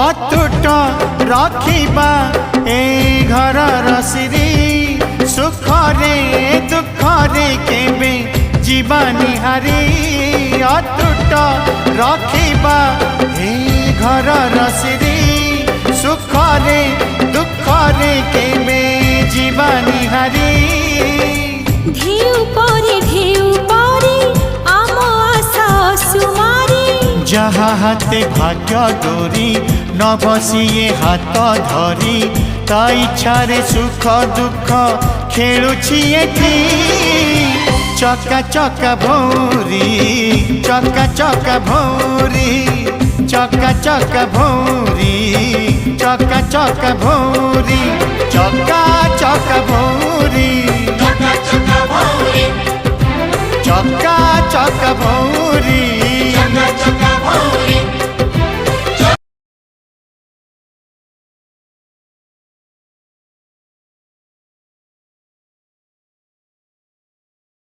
अतुट रखिबा ए घर रसिरी सुखरे दुखरे केबे जीवानी हारी अतुट रखिबा ए घर रसिरी सुखरे दुखरे केबे जीवानी हारी ढेउ परे आम आशा सुमारी जहा हाथे भाग्य डोरी न बसिए हाथ धरी ता इच्छारे सुख दुख खेलुछि एठी चका चका भौरी चका चका भौरी चका चका भौरी चका चका भौरी चका चका भौरी चका चका भौरी चका चका भौरी चका चका भौरी